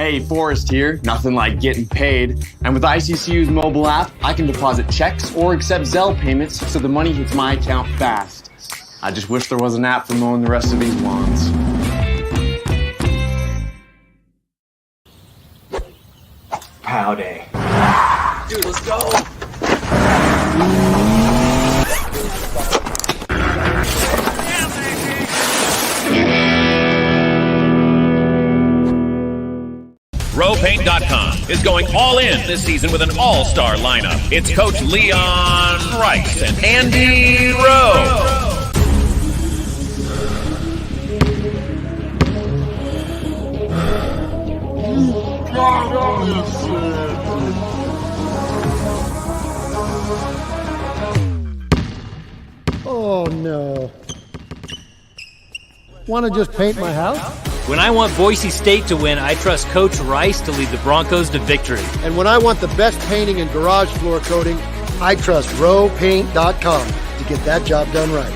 Hey, Forrest here. Nothing like getting paid. And with ICCU's mobile app, I can deposit checks or accept Zelle payments so the money hits my account fast. I just wish there was an app for mowing the rest of these lawns. Pow day. Dude, let's go. RowPaint.com is going all in this season with an all-star lineup. It's Coach Leon Rice and Andy Rowe. Oh no. Want to just paint my house? When I want Boise State to win, I trust Coach Rice to lead the Broncos to victory. And when I want the best painting and garage floor coating, I trust RowPaint.com to get that job done right.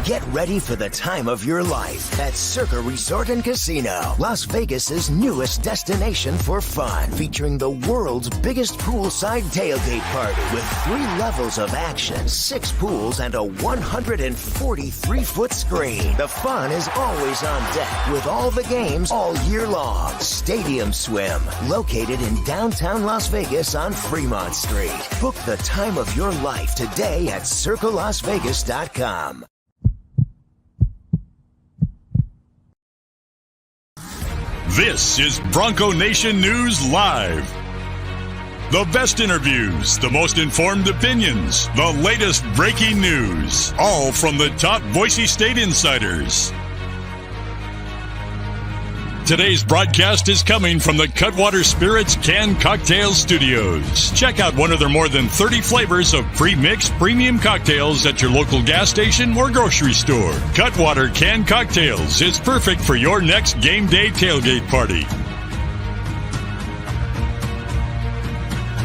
Get ready for the time of your life at Circa Resort and Casino, Las Vegas's newest destination for fun, featuring the world's biggest poolside tailgate party with 3 levels of action, 6 pools, and a 143-foot screen. The fun is always on deck with all the games all year long. Stadium Swim, located in downtown Las Vegas on Fremont Street. Book the time of your life today at circalasvegas.com. This is Bronco Nation News Live. The best interviews, the most informed opinions, the latest breaking news, all from the top Boise State insiders. Today's broadcast is coming from the Cutwater Spirits Canned Cocktail Studios. Check out one of their more than 30 flavors of pre-mixed premium cocktails at your local gas station or grocery store. Cutwater Canned Cocktails is perfect for your next game day tailgate party.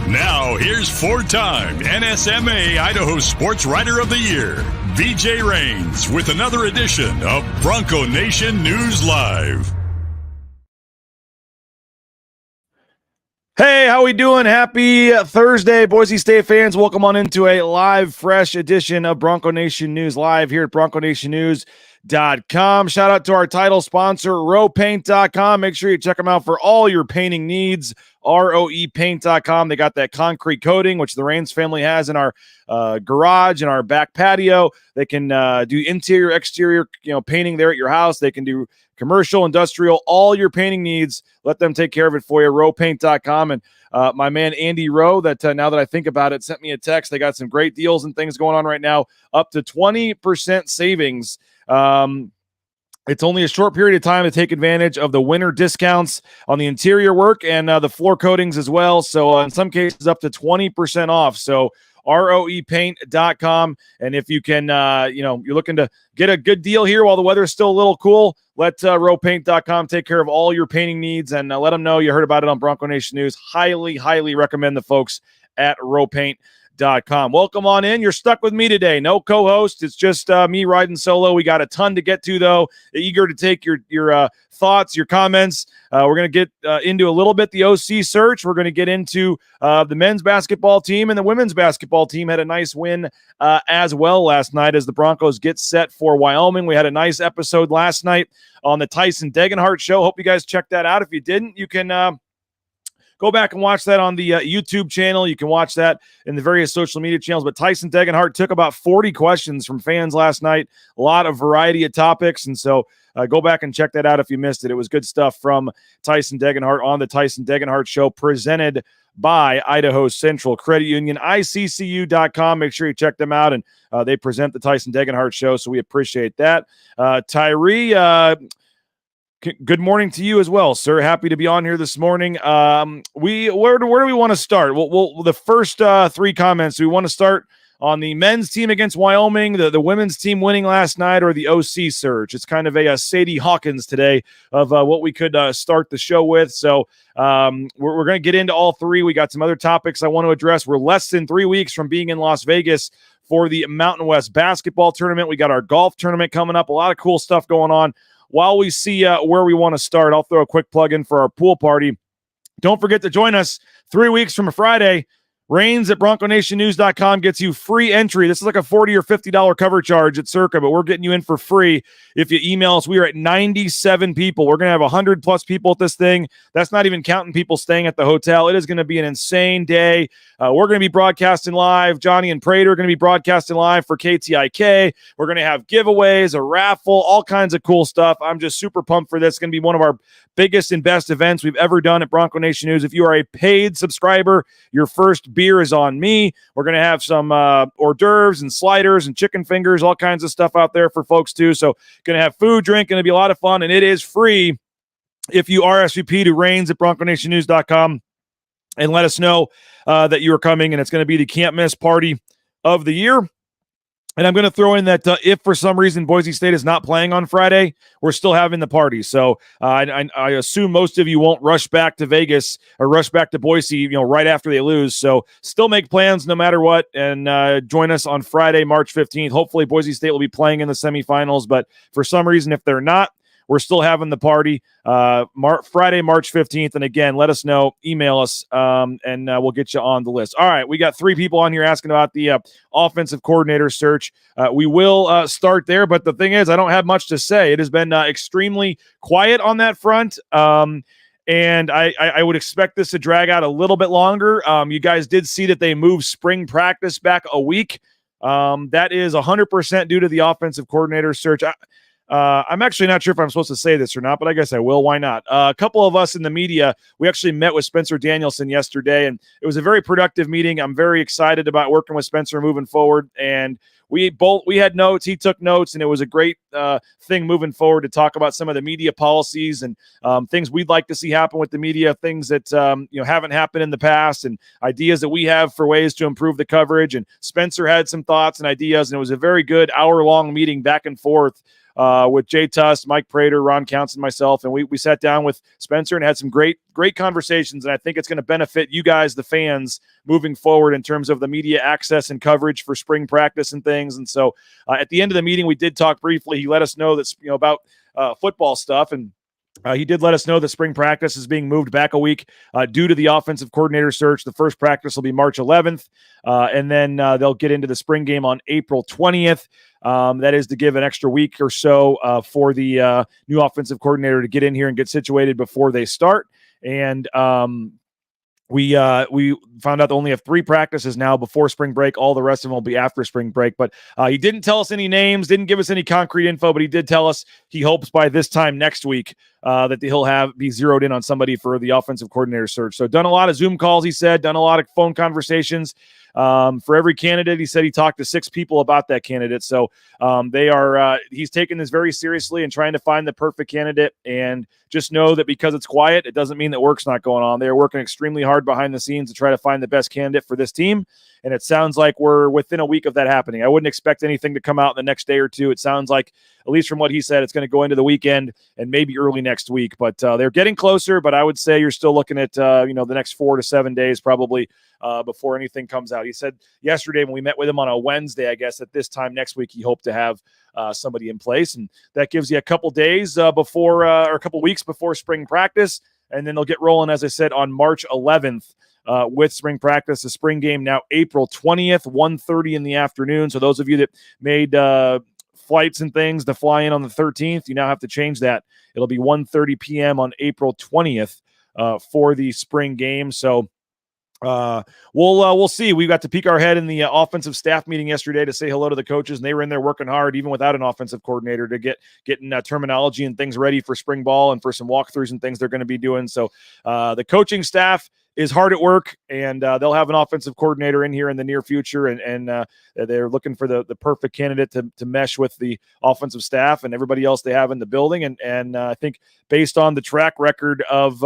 Now, here's 4-time NSMA Idaho Sports Writer of the Year, BJ Rains, with another edition of Bronco Nation News Live. Hey, how we doing? Happy Thursday, Boise State fans. Welcome on into a live, fresh edition of Bronco Nation News Live here at BroncoNationNews.com. Shout out to our title sponsor, RowPaint.com. Make sure you check them out for all your painting needs, ROEPaint.com. They got that concrete coating, which the Rains family has in our garage and our back patio. They can do interior, exterior, painting there at your house. They can do commercial, industrial, all your painting needs. Let them take care of it for you. RowPaint.com. And my man Andy Rowe, that now that I think about it, sent me a text. They got some great deals and things going on right now, up to 20% savings. It's only a short period of time to take advantage of the winter discounts on the interior work and the floor coatings as well. So in some cases, up to 20% off. So ROEPaint.com. And if you can, you're looking to get a good deal here while the weather is still a little cool, let RowPaint.com take care of all your painting needs, and let them know you heard about it on Bronco Nation News. Highly, highly recommend the folks at RowPaint.com. Welcome on in. You're stuck with me today. No co-host. It's just me riding solo. We got a ton to get to, though. Eager to take your thoughts, your comments. We're going to get into a little bit the OC search. We're going to get into the men's basketball team, and the women's basketball team had a nice win as well last night as the Broncos get set for Wyoming. We had a nice episode last night on the Tyson Degenhart show. Hope you guys checked that out. If you didn't, you can go back and watch that on the YouTube channel. You can watch that in the various social media channels. But Tyson Degenhart took about 40 questions from fans last night, a lot of variety of topics. And so go back and check that out if you missed it. It was good stuff from Tyson Degenhart on the Tyson Degenhart show, presented by Idaho Central Credit Union, ICCU.com. Make sure you check them out. And they present the Tyson Degenhart show, so we appreciate that. Tyree, good morning to you as well, sir. Happy to be on here this morning. Where do we want to start? Well, the first 3 comments. We want to start on the men's team against Wyoming, the women's team winning last night, or the OC surge. It's kind of a Sadie Hawkins today of what we could start the show with. So we're going to get into all 3. We got some other topics I want to address. We're less than 3 weeks from being in Las Vegas for the Mountain West basketball tournament. We got our golf tournament coming up. A lot of cool stuff going on while we see where we want to start, I'll throw a quick plug in for our pool party. Don't forget to join us 3 weeks from Friday. Rains at BroncoNationNews.com gets you free entry. This is like a $40 or $50 cover charge at Circa, but we're getting you in for free if you email us. We are at 97 people. We're going to have 100 plus people at this thing. That's not even counting people staying at the hotel. It is going to be an insane day. We're going to be broadcasting live. Johnny and Prater are going to be broadcasting live for KTIK. We're going to have giveaways, a raffle, all kinds of cool stuff. I'm just super pumped for this. It's going to be one of our biggest and best events we've ever done at Bronco Nation News. If you are a paid subscriber, your first beer is on me. We're going to have some hors d'oeuvres and sliders and chicken fingers, all kinds of stuff out there for folks too. So going to have food, drink, going to be a lot of fun, and it is free if you RSVP to Rains at BroncoNationNews.com and let us know that you are coming, and it's going to be the can't miss party of the year. And I'm going to throw in that if for some reason Boise State is not playing on Friday, we're still having the party. So I assume most of you won't rush back to Vegas or rush back to Boise, right after they lose. So still make plans no matter what, and join us on Friday, March 15th. Hopefully Boise State will be playing in the semifinals, but for some reason, if they're not, we're still having the party Friday, March 15th. And again, let us know, email us, and we'll get you on the list. All right, we got 3 people on here asking about the offensive coordinator search. We will start there, but the thing is, I don't have much to say. It has been extremely quiet on that front. And I would expect this to drag out a little bit longer. You guys did see that they moved spring practice back a week. That is 100% due to the offensive coordinator search. I'm actually not sure if I'm supposed to say this or not, but I guess I will. Why not? A couple of us in the media, we actually met with Spencer Danielson yesterday, and it was a very productive meeting. I'm very excited about working with Spencer moving forward, and we had notes. He took notes, and it was a great thing moving forward to talk about some of the media policies and things we'd like to see happen with the media, things that haven't happened in the past, and ideas that we have for ways to improve the coverage. And Spencer had some thoughts and ideas, and it was a very good hour-long meeting back and forth with Jay Tuss, Mike Prater, Ron Counts, and myself. And we sat down with Spencer and had some great conversations. And I think it's going to benefit you guys, the fans, moving forward in terms of the media access and coverage for spring practice and things. And so at the end of the meeting, we did talk briefly. He let us know that, about football stuff. And he did let us know that spring practice is being moved back a week due to the offensive coordinator search. The first practice will be March 11th, and then they'll get into the spring game on April 20th. That is to give an extra week or so for the new offensive coordinator to get in here and get situated before they start. And we found out they only have 3 practices now before spring break. All the rest of them will be after spring break. But he didn't tell us any names, didn't give us any concrete info, but he did tell us he hopes by this time next week that he'll be zeroed in on somebody for the offensive coordinator search. So done a lot of Zoom calls, he said, done a lot of phone conversations. For every candidate, he said he talked to 6 people about that candidate. So he's taking this very seriously and trying to find the perfect candidate. And just know that because it's quiet, it doesn't mean that work's not going on. They're working extremely hard behind the scenes to try to find the best candidate for this team. And it sounds like we're within a week of that happening. I wouldn't expect anything to come out in the next day or two. It sounds like, at least from what he said, it's going to go into the weekend and maybe early next week. But they're getting closer. But I would say you're still looking at the next 4 to 7 days probably before anything comes out. He said yesterday when we met with him on a Wednesday, I guess at this time next week, he hoped to have somebody in place. And that gives you a couple days before or a couple weeks before spring practice. And then they'll get rolling, as I said, on March 11th. With spring practice, the spring game now April 20th, 1:30 in the afternoon. So those of you that made flights and things to fly in on the 13th, you now have to change that. It'll be 1:30 p.m. on April 20th for the spring game. So we'll see. We got to peek our head in the offensive staff meeting yesterday to say hello to the coaches, and they were in there working hard, even without an offensive coordinator, to getting terminology and things ready for spring ball and for some walkthroughs and things they're going to be doing. So the coaching staff is hard at work, and they'll have an offensive coordinator in here in the near future, and they're looking for the perfect candidate to mesh with the offensive staff and everybody else they have in the building. And I think based on the track record of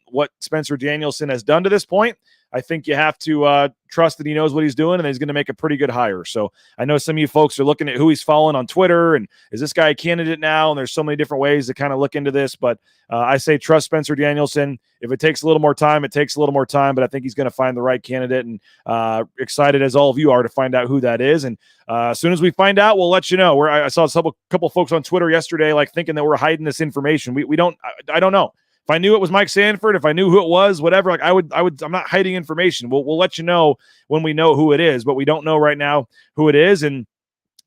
what Spencer Danielson has done to this point, I think you have to trust that he knows what he's doing and he's going to make a pretty good hire. So I know some of you folks are looking at who he's following on Twitter and is this guy a candidate now? And there's so many different ways to kind of look into this, but I say trust Spencer Danielson. If it takes a little more time, it takes a little more time, but I think he's going to find the right candidate, and excited as all of you are to find out who that is. And as soon as we find out, we'll let you know. I saw a couple folks on Twitter yesterday, like thinking that we're hiding this information. We don't, I don't know. If I knew it was Mike Sanford, if I knew who it was, whatever, like I'm not hiding information. We'll let you know when we know who it is, but we don't know right now who it is. And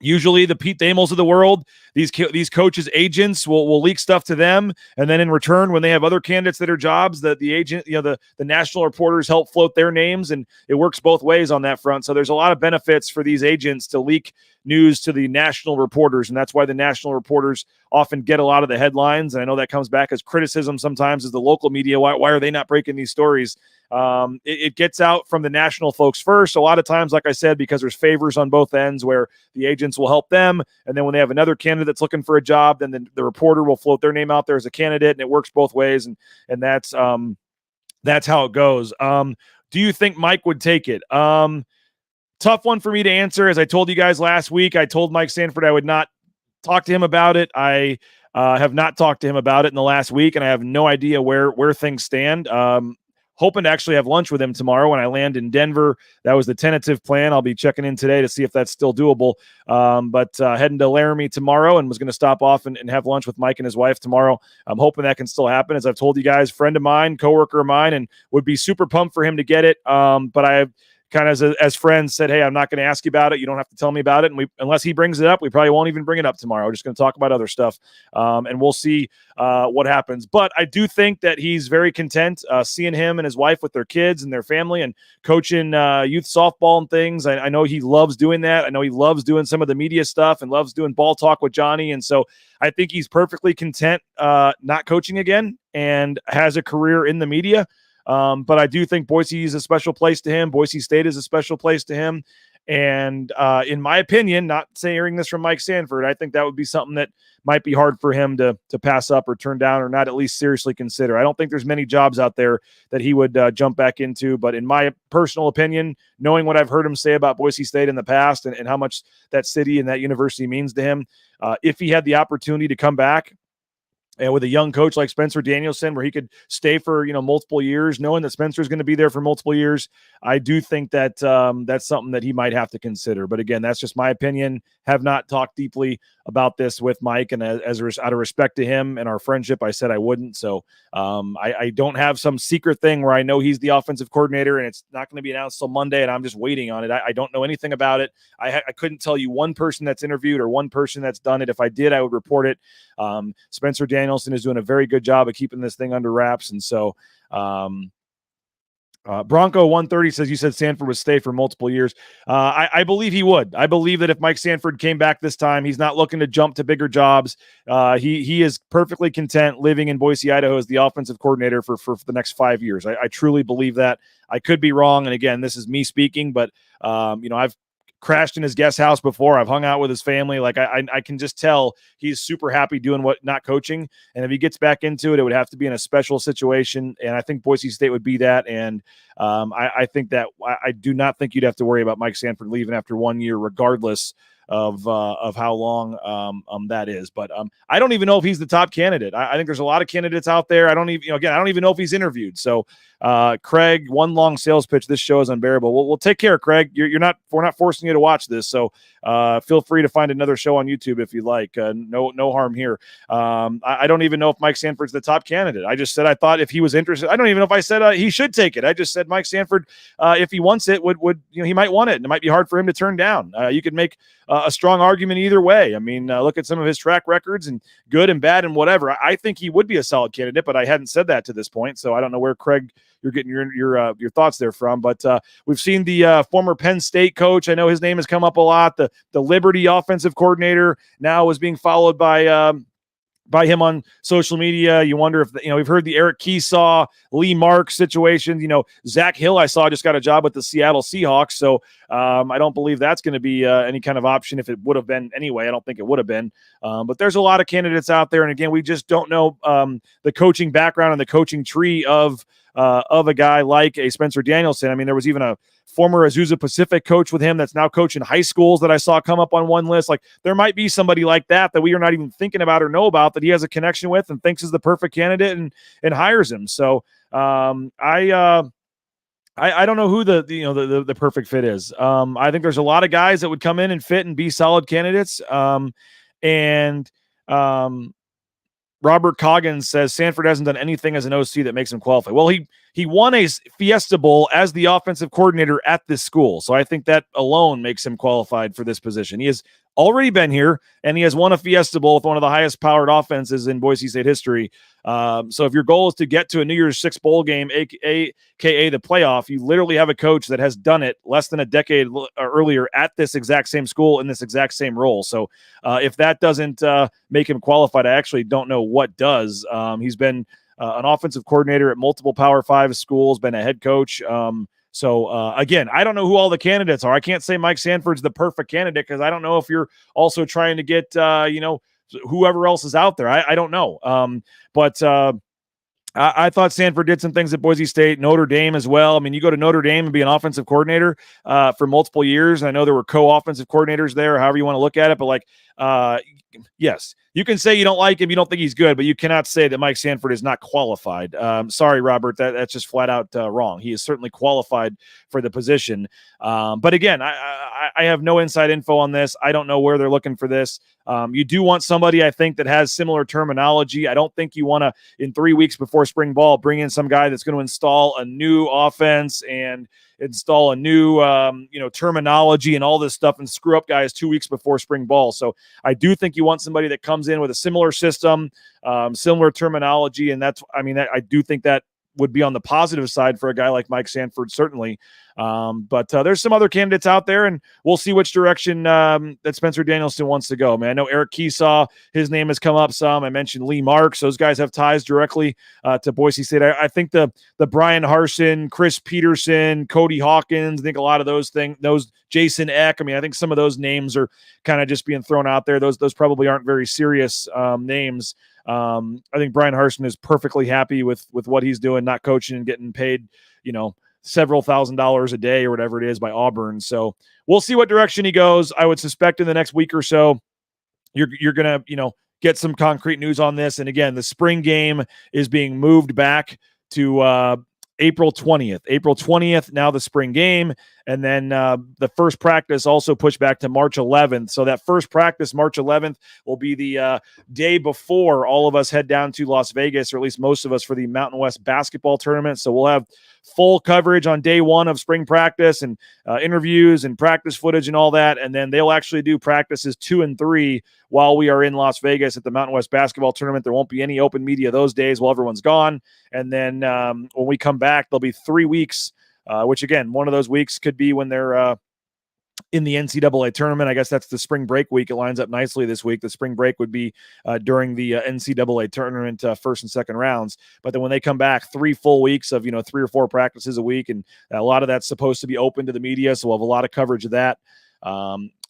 usually the Pete Damels of the world, these coaches' agents will leak stuff to them, and then in return, when they have other candidates that are jobs, that the agent, the national reporters help float their names, and it works both ways on that front. So there's a lot of benefits for these agents to leak news to the national reporters, and that's why the national reporters often get a lot of the headlines. And I know that comes back as criticism sometimes as the local media. Why are they not breaking these stories? It gets out from the national folks first. A lot of times, like I said, because there's favors on both ends where the agents will help them. And then when they have another candidate that's looking for a job, then the reporter will float their name out there as a candidate, and it works both ways. And that's how it goes. Do you think Mike would take it? Tough one for me to answer. As I told you guys last week, I told Mike Sanford I would not talk to him about it. I have not talked to him about it in the last week, and I have no idea where things stand. Hoping to actually have lunch with him tomorrow when I land in Denver. That was the tentative plan. I'll be checking in today to see if that's still doable. But heading to Laramie tomorrow, and was going to stop off and have lunch with Mike and his wife tomorrow. I'm hoping that can still happen. As I've told you guys, friend of mine, coworker of mine, and would be super pumped for him to get it. But I kind of as friends said, hey, I'm not going to ask you about it. You don't have to tell me about it. And unless he brings it up, we probably won't even bring it up tomorrow. We're just going to talk about other stuff. And we'll see what happens. But I do think that he's very content seeing him and his wife with their kids and their family and coaching youth softball and things. I know he loves doing that. I know he loves doing some of the media stuff and loves doing ball talk with Johnny. And so I think he's perfectly content not coaching again and has a career in the media. But I do think Boise is a special place to him. Boise State is a special place to him. And in my opinion, not hearing this from Mike Sanford, I think that would be something that might be hard for him to pass up or turn down or not at least seriously consider. I don't think there's many jobs out there that he would jump back into. But in my personal opinion, knowing what I've heard him say about Boise State in the past and how much that city and that university means to him, if he had the opportunity to come back, and with a young coach like Spencer Danielson, where he could stay for multiple years, knowing that Spencer's going to be there for multiple years, I do think that that's something that he might have to consider. But again, that's just my opinion. Have not talked deeply about this with Mike, and out of respect to him and our friendship, I said I wouldn't. So I don't have some secret thing where I know he's the offensive coordinator and it's not going to be announced till Monday, and I'm just waiting on it. I don't know anything about it. I couldn't tell you one person that's interviewed or one person that's done it. If I did, I would report it. Spencer Danielson is doing a very good job of keeping this thing under wraps. And so Bronco 130 says, you said Sanford would stay for multiple years. I believe he would. I believe that if Mike Sanford came back this time, he's not looking to jump to bigger jobs. He is perfectly content living in Boise, Idaho as the offensive coordinator for the next 5 years. I truly believe that. I could be wrong. And again, this is me speaking, but I've crashed in his guest house before. I've hung out with his family. Like I can just tell he's super happy doing not coaching. And if he gets back into it, it would have to be in a special situation. And I think Boise State would be that. And I think that I do not think you'd have to worry about Mike Sanford leaving after 1 year, regardless of how long that is. But I don't even know if he's the top candidate. I think there's a lot of candidates out there. I don't even know if he's interviewed. So Craig, one long sales pitch. This show is unbearable. We'll take care, Craig. We're not forcing you to watch this. So feel free to find another show on YouTube if you like. No harm here. I don't even know if Mike Sanford's the top candidate. I just said I thought if he was interested. I don't even know if I said he should take it. I just said Mike Sanford, if he wants it, would he might want it, and it might be hard for him to turn down. You could make a strong argument either way. I mean, look at some of his track records and good and bad and whatever. I think he would be a solid candidate, but I hadn't said that to this point, so I don't know where, Craig, you're getting your thoughts there from. But we've seen the former Penn State coach. I know his name has come up a lot. The Liberty offensive coordinator now is being followed by him on social media. You wonder if we've heard the Eric Keesaw, Lee Marks situation. Zach Hill, I saw, just got a job with the Seattle Seahawks. So I don't believe that's going to be any kind of option. If it would have been anyway, I don't think it would have been. But there's a lot of candidates out there, and again, we just don't know the coaching background and the coaching tree of of a guy like a Spencer Danielson. I mean, there was even a former Azusa Pacific coach with him that's now coaching high schools that I saw come up on one list. Like, there might be somebody like that we are not even thinking about or know about that he has a connection with and thinks is the perfect candidate and hires him. So I don't know who the perfect fit is. I think there's a lot of guys that would come in and fit and be solid candidates. Robert Coggins says Sanford hasn't done anything as an OC that makes him qualify. Well, he won a Fiesta Bowl as the offensive coordinator at this school. So I think that alone makes him qualified for this position. He has already been here, and he has won a Fiesta Bowl with one of the highest powered offenses in Boise State history. So if your goal is to get to a New Year's Six bowl game, aka the playoff, you literally have a coach that has done it less than a decade earlier at this exact same school in this exact same role. So if that doesn't make him qualified, I actually don't know what does. He's been an offensive coordinator at multiple Power 5 schools, been a head coach. So again, I don't know who all the candidates are. I can't say Mike Sanford's the perfect candidate because I don't know if you're also trying to get, whoever else is out there. I don't know. But I thought Sanford did some things at Boise State, Notre Dame as well. I mean, you go to Notre Dame and be an offensive coordinator for multiple years. And I know there were co-offensive coordinators there, however you want to look at it. But yes, you can say you don't like him, you don't think he's good, but you cannot say that Mike Sanford is not qualified. Sorry, Robert, that's just flat out wrong. He is certainly qualified for the position. But again, I have no inside info on this. I don't know where they're looking for this. You do want somebody, I think, that has similar terminology. I don't think you want to, in 3 weeks before spring ball, bring in some guy that's going to install a new offense and install a new, terminology and all this stuff and screw up guys 2 weeks before spring ball. So I do think you want somebody that comes in with a similar system, similar terminology. And I do think that would be on the positive side for a guy like Mike Sanford, certainly. But there's some other candidates out there, and we'll see which direction that Spencer Danielson wants to go. Man, I know Eric Keesaw, his name has come up some. I mentioned Lee Marks. Those guys have ties directly to Boise State. I think the Brian Harsin, Chris Peterson, Cody Hawkins, I think a lot of those Jason Eck. I mean, I think some of those names are kind of just being thrown out there. Those probably aren't very serious names. I think Brian Harsin is perfectly happy with what he's doing, not coaching and getting paid, several $1,000s a day or whatever it is by Auburn. So we'll see what direction he goes. I would suspect in the next week or so, you're going to, get some concrete news on this. And again, the spring game is being moved back to April 20th. April 20th, now the spring game. And then the first practice also pushed back to March 11th. So that first practice, March 11th, will be the day before all of us head down to Las Vegas, or at least most of us, for the Mountain West basketball tournament. So we'll have full coverage on day one of spring practice and interviews and practice footage and all that. And then they'll actually do practices 2 and 3 while we are in Las Vegas at the Mountain West basketball tournament. There won't be any open media those days while everyone's gone. And then when we come back, there'll be 3 weeks, which again, one of those weeks could be when they're in the NCAA tournament. I guess that's the spring break week. It lines up nicely this week. The spring break would be during the NCAA tournament first and second rounds. But then when they come back, 3 full weeks of 3 or 4 practices a week, and a lot of that's supposed to be open to the media, so we'll have a lot of coverage of that.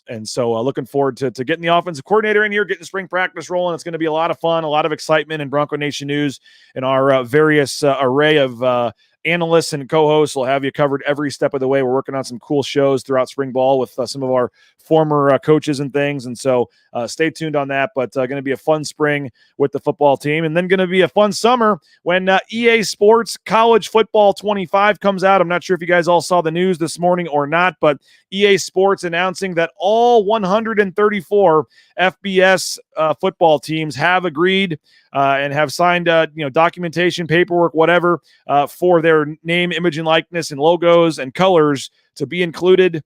And so looking forward to getting the offensive coordinator in here, getting spring practice rolling. It's going to be a lot of fun, a lot of excitement, and Bronco Nation news and our various array of analysts and co-hosts will have you covered every step of the way. We're working on some cool shows throughout spring ball with some of our former coaches and things. And so stay tuned on that, but going to be a fun spring with the football team, and then going to be a fun summer when EA Sports College Football 25 comes out. I'm not sure if you guys all saw the news this morning or not, but EA Sports announcing that all 134 FBS football teams have agreed and have signed documentation, paperwork, whatever, for their name, image, and likeness and logos and colors to be included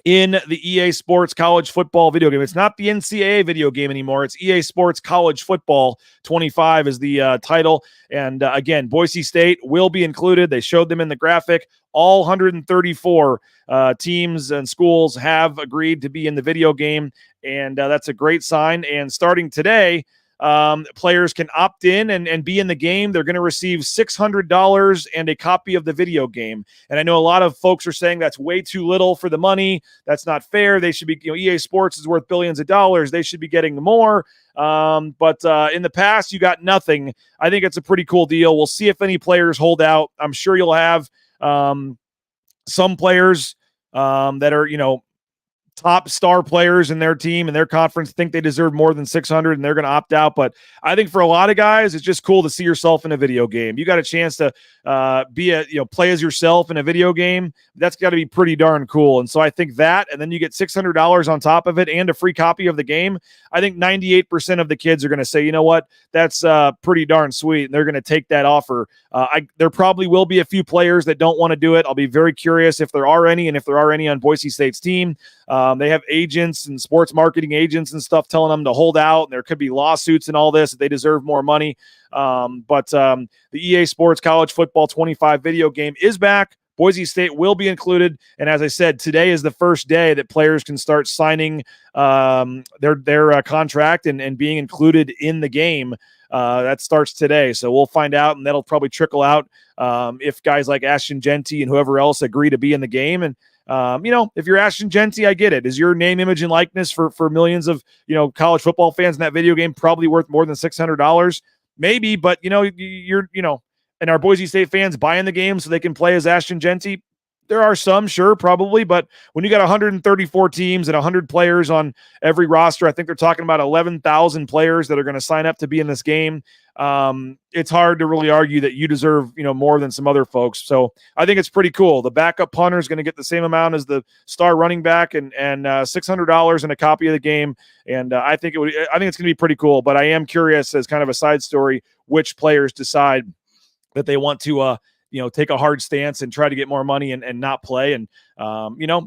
in the EA Sports College Football video game. It's not the NCAA video game anymore. It's EA Sports College Football 25 is the title. And again, Boise State will be included. They showed them in the graphic. All 134 teams and schools have agreed to be in the video game. And that's a great sign. And starting today, players can opt in and be in the game. They're going to receive $600 and a copy of the video game. And I know a lot of folks are saying that's way too little for the money. That's not fair. They should be, EA Sports is worth billions of dollars. They should be getting more. But in the past, you got nothing. I think it's a pretty cool deal. We'll see if any players hold out. I'm sure you'll have some players that are, top star players in their team and their conference think they deserve more than 600 and they're going to opt out. But I think for a lot of guys, it's just cool to see yourself in a video game. You got a chance to play as yourself in a video game. That's got to be pretty darn cool. And so I think that, and then you get $600 on top of it and a free copy of the game. I think 98% of the kids are going to say, you know what, that's pretty darn sweet. And they're going to take that offer. There probably will be a few players that don't want to do it. I'll be very curious if there are any, and if there are any on Boise State's team. They have agents and sports marketing agents and stuff telling them to hold out, and there could be lawsuits and all this. They deserve more money. But the EA Sports College Football 25 video game is back. Boise State will be included. And as I said, today is the first day that players can start signing their contract and being included in the game. That starts today. So we'll find out, and that'll probably trickle out if guys like Ashton Genty and whoever else agree to be in the game. And if you're Ashton Genty, I get it. Is your name, image, and likeness for millions of, college football fans in that video game probably worth more than $600? Maybe, but, and our Boise State fans buying the game so they can play as Ashton Genty? There are some, sure, probably, but when you got 134 teams and 100 players on every roster, I think they're talking about 11,000 players that are going to sign up to be in this game. It's hard to really argue that you deserve, more than some other folks. So I think it's pretty cool. The backup punter is going to get the same amount as the star running back, and $600 and a copy of the game. And I think it's going to be pretty cool. But I am curious, as kind of a side story, which players decide that they want to take a hard stance and try to get more money and not play. And,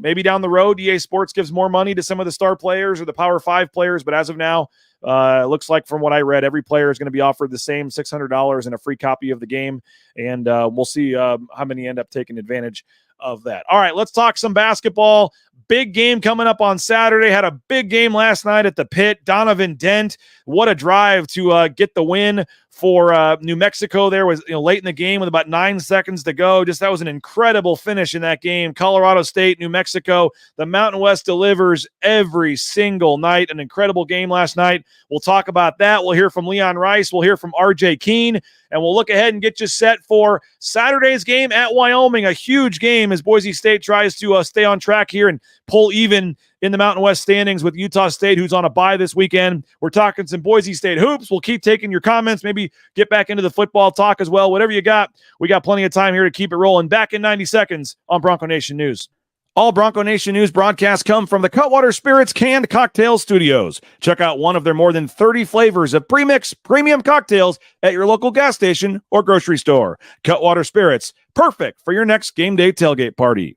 maybe down the road, EA Sports gives more money to some of the star players or the Power 5 players. But as of now, it looks like from what I read, every player is going to be offered the same $600 and a free copy of the game. And we'll see how many end up taking advantage of that. All right, let's talk some basketball. Big game coming up on Saturday. Had a big game last night at the Pit. Donovan Dent, what a drive to get the win for New Mexico. There was late in the game with about 9 seconds to go. That was an incredible finish in that game. Colorado State, New Mexico. The Mountain West delivers every single night. An incredible game last night. We'll talk about that. We'll hear from Leon Rice. We'll hear from RJ Keene. And we'll look ahead and get you set for Saturday's game at Wyoming. A huge game as Boise State tries to stay on track here and pull even in the Mountain West standings with Utah State, who's on a bye this weekend. We're talking some Boise State hoops. We'll keep taking your comments, maybe get back into the football talk as well. Whatever you got, we got plenty of time here to keep it rolling. Back in 90 seconds on Bronco Nation News. All Bronco Nation News broadcasts come from the Cutwater Spirits Canned Cocktail Studios. Check out one of their more than 30 flavors of premix premium cocktails at your local gas station or grocery store. Cutwater Spirits, perfect for your next game day tailgate party.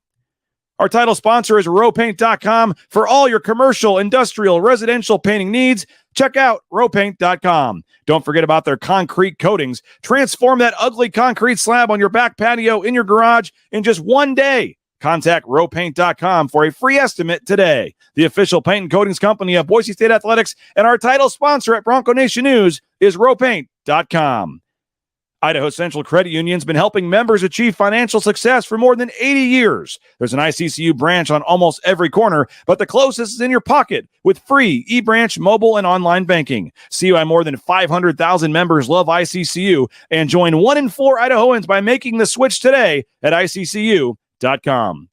Our title sponsor is rowpaint.com. For all your commercial, industrial, residential painting needs, check out rowpaint.com. Don't forget about their concrete coatings. Transform that ugly concrete slab on your back patio in your garage in just one day. Contact rowpaint.com for a free estimate today. The official paint and coatings company of Boise State Athletics, and our title sponsor at Bronco Nation News is rowpaint.com. Idaho Central Credit Union's been helping members achieve financial success for more than 80 years. There's an ICCU branch on almost every corner, but the closest is in your pocket with free eBranch mobile and online banking. See why more than 500,000 members love ICCU, and join 1 in 4 Idahoans by making the switch today at ICCU.com.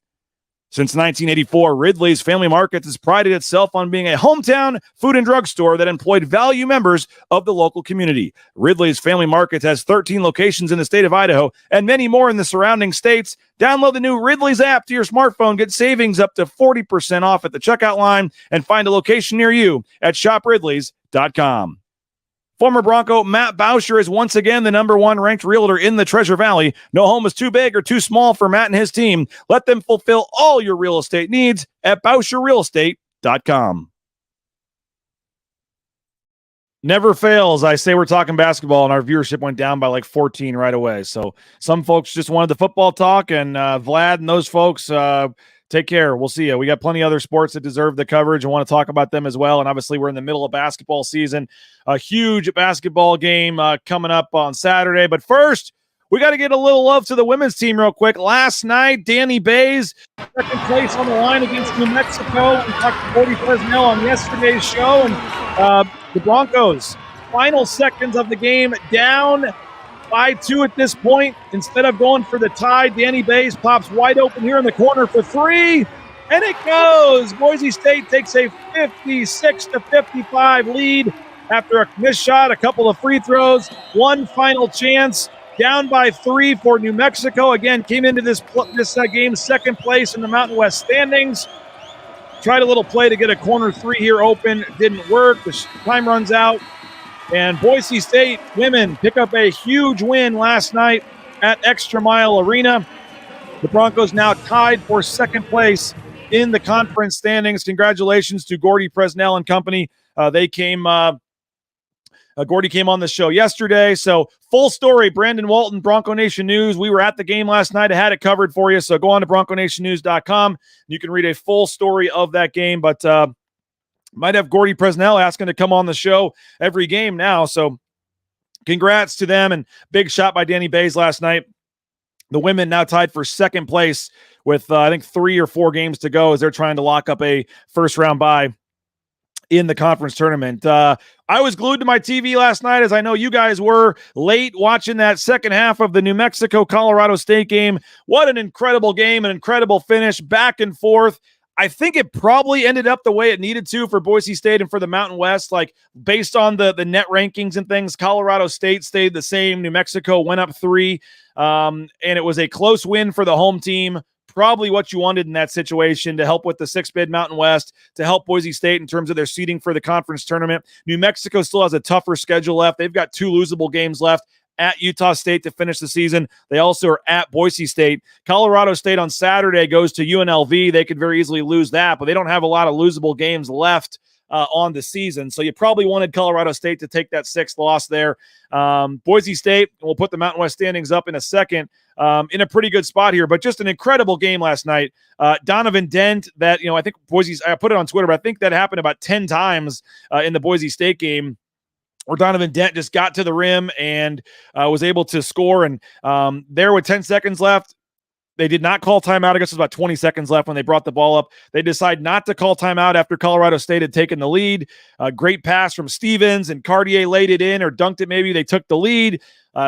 Since 1984, Ridley's Family Markets has prided itself on being a hometown food and drug store that employed value members of the local community. Ridley's Family Markets has 13 locations in the state of Idaho and many more in the surrounding states. Download the new Ridley's app to your smartphone. Get savings up to 40% off at the checkout line and find a location near you at shopridleys.com. Former Bronco Matt Bauscher is once again the number 1 ranked realtor in the Treasure Valley. No home is too big or too small for Matt and his team. Let them fulfill all your real estate needs at BauscherRealEstate.com. Never fails. I say we're talking basketball, and our viewership went down by like 14 right away. So some folks just wanted the football talk, and Vlad and those folks, take care. We'll see you. We got plenty of other sports that deserve the coverage and want to talk about them as well. And obviously, we're in the middle of basketball season. A huge basketball game coming up on Saturday. But first, we got to get a little love to the women's team real quick. Last night, Danny Bays, second place on the line against New Mexico. We talked to Cody Fresnel on yesterday's show, and the Broncos, final seconds of the game, down by 2 at this point. Instead of going for the tie, Danny Bays pops wide open here in the corner for 3, and it goes. Boise State takes a 56-55 lead after a missed shot, a couple of free throws, one final chance. Down by 3 for New Mexico. Again, came into this game second place in the Mountain West standings. Tried a little play to get a corner 3 here open. Didn't work. The time runs out. And Boise State women pick up a huge win last night at Extra Mile Arena. The Broncos now tied for second place in the conference standings. Congratulations to Gordy Presnell and company. Gordy came on the show yesterday. So full story, Brandon Walton, Bronco Nation News. We were at the game last night. I had it covered for you. So go on to bronconationnews.com. You can read a full story of that game, but might have Gordy Presnell asking to come on the show every game now. So congrats to them, and big shot by Danny Bays last night. The women now tied for second place with, I think, 3 or 4 games to go as they're trying to lock up a first-round bye in the conference tournament. I was glued to my TV last night, as I know you guys were, late watching that second half of the New Mexico-Colorado State game. What an incredible game, an incredible finish, back and forth. I think it probably ended up the way it needed to for Boise State and for the Mountain West. Like, based on the net rankings and things, Colorado State stayed the same. New Mexico went up 3, and it was a close win for the home team. Probably what you wanted in that situation to help with the 6-bid Mountain West, to help Boise State in terms of their seeding for the conference tournament. New Mexico still has a tougher schedule left. They've got 2 losable games left at Utah State to finish the season. They also are at Boise State. Colorado State on Saturday goes to UNLV. They could very easily lose that, but they don't have a lot of losable games left on the season. So you probably wanted Colorado State to take that 6th loss there. Boise State, we'll put the Mountain West standings up in a second, in a pretty good spot here, but just an incredible game last night. Donovan Dent, that, I think I put it on Twitter, but I think that happened about 10 times in the Boise State game, where Donovan Dent just got to the rim and was able to score. And there with 10 seconds left, they did not call timeout. I guess it was about 20 seconds left when they brought the ball up. They decided not to call timeout after Colorado State had taken the lead. A great pass from Stevens, and Cartier laid it in or dunked it maybe. They took the lead.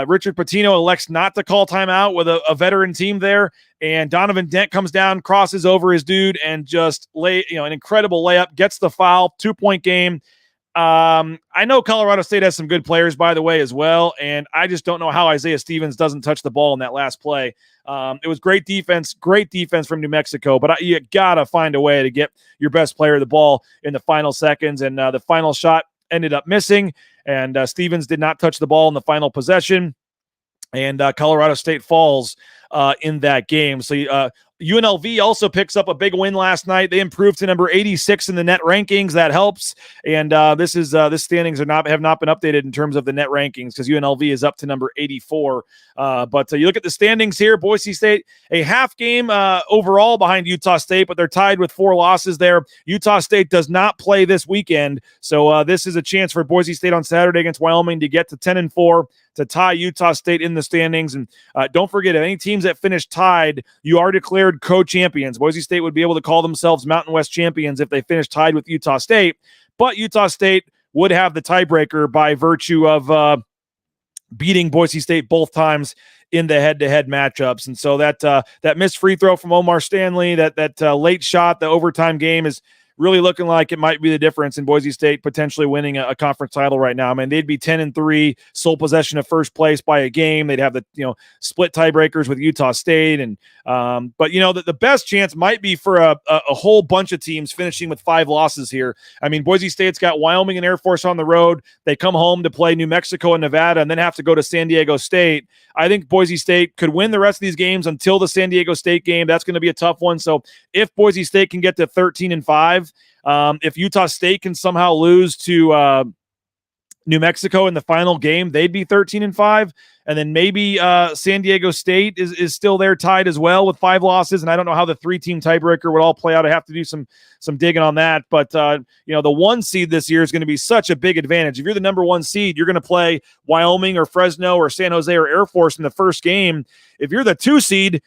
Richard Pitino elects not to call timeout with a veteran team there. And Donovan Dent comes down, crosses over his dude, and just an incredible layup, gets the foul, 2-point game. I know Colorado State has some good players, by the way, as well, and I just don't know how Isaiah Stevens doesn't touch the ball in that last play. It was great defense from New Mexico, but you gotta find a way to get your best player the ball in the final seconds, and the final shot ended up missing, and Stevens did not touch the ball in the final possession, and Colorado State falls in that game. So UNLV also picks up a big win last night. They improved to number 86 in the net rankings. That helps. And this standings have not been updated in terms of the net rankings, because UNLV is up to number 84. But you look at the standings here, Boise State, a half game overall behind Utah State, but they're tied with 4 losses there. Utah State does not play this weekend. So this is a chance for Boise State on Saturday against Wyoming to get to 10-4, to tie Utah State in the standings. And don't forget, if any teams that finish tied, you are declared co-champions. Boise State would be able to call themselves Mountain West champions if they finish tied with Utah State, but Utah State would have the tiebreaker by virtue of beating Boise State both times in the head-to-head matchups. And so that missed free throw from Omar Stanley, that late shot, the overtime game, is really looking like it might be the difference in Boise State potentially winning a conference title right now. I mean, they'd be 10-3, sole possession of first place by a game. They'd have the split tiebreakers with Utah State, and but the best chance might be for a whole bunch of teams finishing with 5 losses here. I mean, Boise State's got Wyoming and Air Force on the road. They come home to play New Mexico and Nevada, and then have to go to San Diego State. I think Boise State could win the rest of these games until the San Diego State game. That's going to be a tough one. So if Boise State can get to 13-5, if Utah State can somehow lose to New Mexico in the final game, they'd be 13-5. And then maybe San Diego State is still there tied as well with 5 losses. And I don't know how the 3-team tiebreaker would all play out. I have to do some digging on that. But, the 1 seed this year is going to be such a big advantage. If you're the number 1 seed, you're going to play Wyoming or Fresno or San Jose or Air Force in the first game. If you're the 2 seed,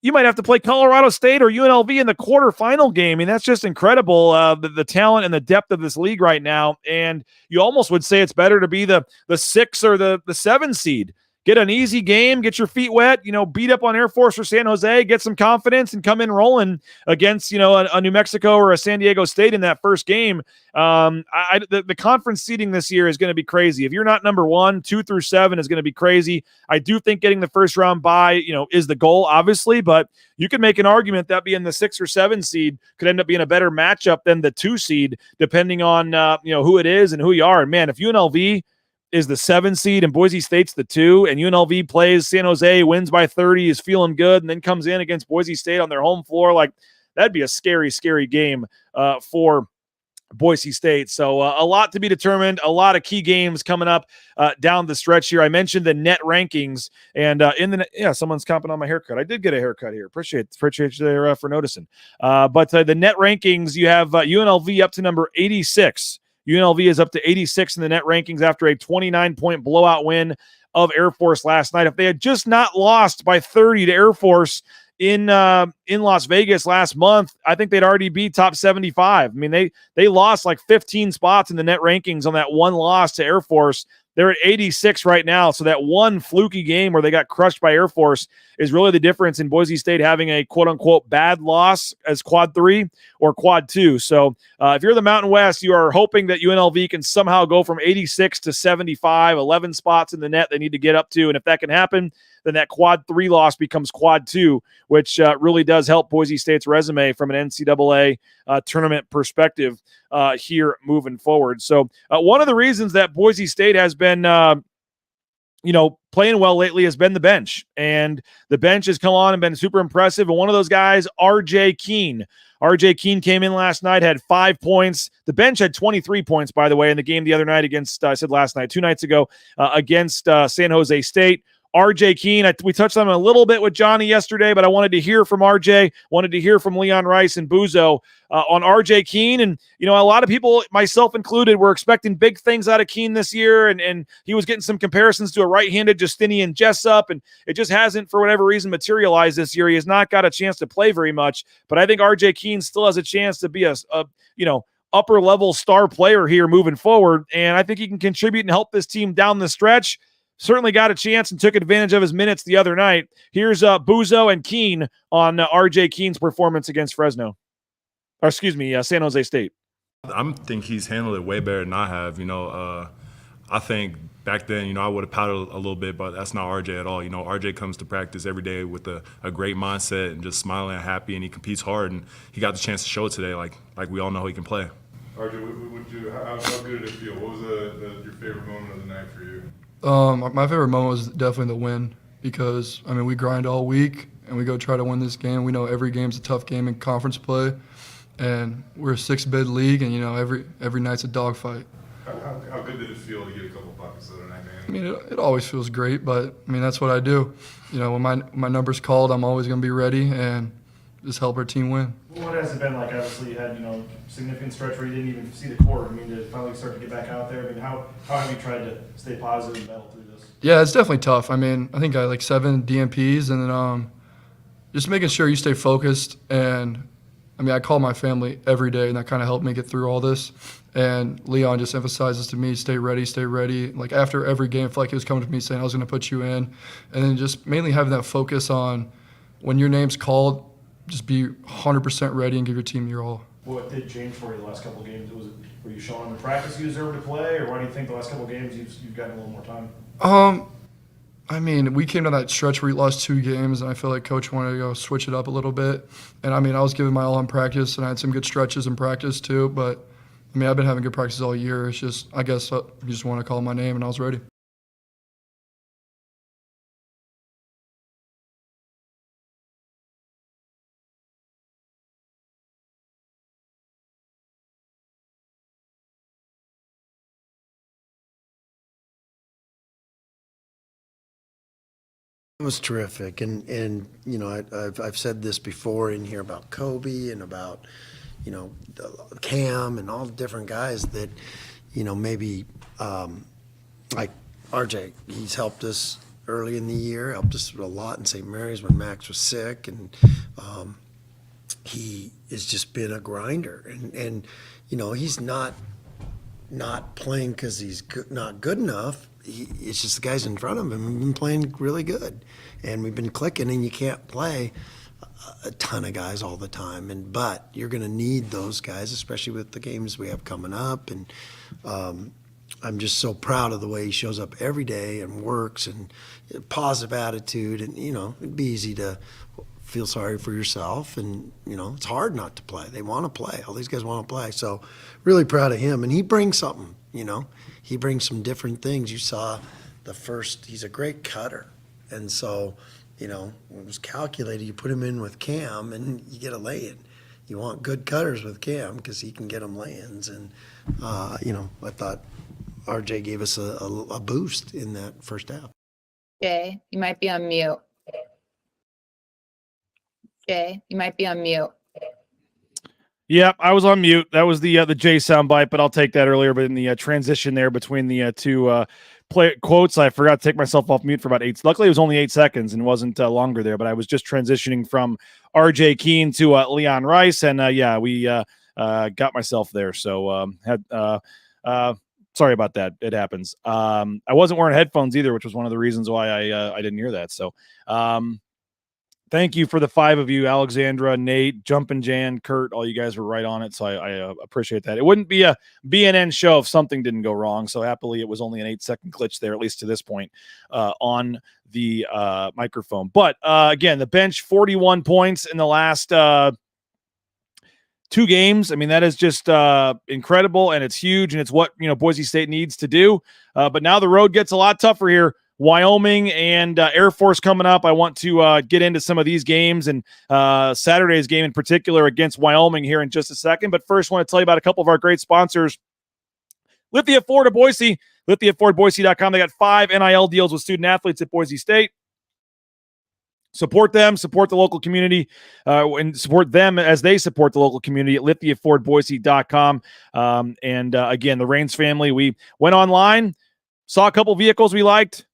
you might have to play Colorado State or UNLV in the quarterfinal game. I mean, that's just incredible, the talent and the depth of this league right now. And you almost would say it's better to be the 6 or the 7 seed. Get an easy game, get your feet wet, beat up on Air Force or San Jose, get some confidence, and come in rolling against, a New Mexico or a San Diego State in that first game. The conference seeding this year is going to be crazy. If you're not number 1, 2 through 7 is going to be crazy. I do think getting the first round bye, is the goal, obviously, but you could make an argument that being the 6 or 7 seed could end up being a better matchup than the 2 seed, depending on, who it is and who you are. And man, if UNLV is the 7 seed and Boise State's the 2, and UNLV plays San Jose, wins by 30, is feeling good, and then comes in against Boise State on their home floor, like that'd be a scary, scary game for Boise State. So a lot to be determined, a lot of key games coming up down the stretch here. I mentioned the net rankings, and someone's comping on my haircut. I did get a haircut here. Appreciate you there for noticing. But the net rankings, you have UNLV up to number 86. UNLV is up to 86 in the net rankings after a 29-point blowout win of Air Force last night. If they had just not lost by 30 to Air Force in Las Vegas last month, I think they'd already be top 75. I mean, they lost like 15 spots in the net rankings on that one loss to Air Force. They're at 86 right now. So that one fluky game where they got crushed by Air Force is really the difference in Boise State having a quote unquote bad loss as quad 3 or quad 2. So if you're the Mountain West, you are hoping that UNLV can somehow go from 86 to 75, 11 spots in the net they need to get up to. And if that can happen, then that quad 3 loss becomes quad 2, which really does help Boise State's resume from an NCAA tournament perspective here moving forward. So one of the reasons that Boise State has been, playing well lately has been the bench. And the bench has come on and been super impressive. And one of those guys, RJ Keene. RJ Keene came in last night, had 5 points. The bench had 23 points, by the way, in the game the other night against, I said last night, 2 nights ago, against San Jose State. RJ Keene, we touched on him a little bit with Johnny yesterday, but I wanted to hear from RJ, wanted to hear from Leon Rice and Buzo on RJ Keene. And, a lot of people, myself included, were expecting big things out of Keene this year. And he was getting some comparisons to a right-handed Justinian Jessup, and it just hasn't, for whatever reason, materialized this year. He has not got a chance to play very much, but I think RJ Keene still has a chance to be a upper-level star player here moving forward. And I think he can contribute and help this team down the stretch. Certainly got a chance and took advantage of his minutes the other night. Here's Buzo and Keene on RJ Keene's performance against Fresno. Or excuse me, San Jose State. I think he's handled it way better than I have. I think back then, I would have pouted a little bit, but that's not RJ at all. RJ comes to practice every day with a great mindset and just smiling and happy, and he competes hard, and he got the chance to show it today like we all know he can play. RJ, how good did it feel? What was your favorite moment of the night for you? My favorite moment was definitely the win because, we grind all week and we go try to win this game. We know every game's a tough game in conference play, and we're a 6-bid league, and, every night's a dogfight. How good did it feel to get a couple buckets the other night, man? It always feels great, but, that's what I do. When my number's called, I'm always going to be ready and just help our team win. What has it been like? Obviously, you had significant stretch where you didn't even see the court. To finally start to get back out there. How have you tried to stay positive and battle through this? Yeah, it's definitely tough. I think I had 7 DMPs, and then just making sure you stay focused. And I call my family every day, and that kind of helped me get through all this. And Leon just emphasizes to me, stay ready, stay ready. After every game, I feel like he was coming to me saying I was going to put you in, and then just mainly having that focus on when your name's called. Just be 100% ready and give your team your all. What did change for you the last couple of games? Were you showing the practice you deserve to play, or why do you think the last couple of games you've gotten a little more time? We came to that stretch where we lost 2 games, and I feel like Coach wanted to go switch it up a little bit. And I was giving my all in practice, and I had some good stretches in practice too. But I've been having good practices all year. It's just, I guess, you just want to call my name, and I was ready. was terrific, and you know, I've said this before in here about Kobe and about, you know, Cam and all the different guys that, you know, maybe like RJ, he's helped us early in the year, helped us a lot in St. Mary's when Max was sick, and he has just been a grinder, and you know, he's not playing because he's not good enough. It's just the guys in front of him have been playing really good, and we've been clicking, and you can't play a ton of guys all the time, but you're going to need those guys, especially with the games we have coming up, and I'm just so proud of the way he shows up every day and works, and positive attitude, and you know, it'd be easy to feel sorry for yourself, and you know, it's hard not to play. They want to play. All these guys want to play, so really proud of him, and he brings something, you know. He brings some different things. You saw he's a great cutter, and so, you know, it was calculated. You put him in with Cam, and you get a lay-in. You want good cutters with Cam because he can get them lay-ins, and you know, I thought RJ gave us a boost in that first half. Jay, you might be on mute. Jay, you might be on mute. Yep, I was on mute. That was the J soundbite, but I'll take that earlier. But in the transition there between the two play quotes, I forgot to take myself off mute for about 8. Luckily, it was only 8 seconds and wasn't longer there. But I was just transitioning from RJ Keene to Leon Rice, and yeah, we got myself there. So sorry about that. It happens. I wasn't wearing headphones either, which was one of the reasons why I didn't hear that. So. Thank you for the 5 of you, Alexandra, Nate, Jumpin' Jan, Kurt. All you guys were right on it, so I appreciate that. It wouldn't be a BNN show if something didn't go wrong, so happily it was only an 8-second glitch there, at least to this point, on the microphone. But, again, the bench, 41 points in the last 2 games. I mean, that is just incredible, and it's huge, and it's what, you know, Boise State needs to do. But now the road gets a lot tougher here. Wyoming and Air Force coming up. I want to get into some of these games and Saturday's game in particular against Wyoming here in just a second. But first, I want to tell you about a couple of our great sponsors. Lithia Ford of Boise, LithiaFordBoise.com. They got 5 NIL deals with student athletes at Boise State. Support them, support the local community, and support them as they support the local community at LithiaFordBoise.com. And again, the Rains family, we went online, saw a couple vehicles we liked,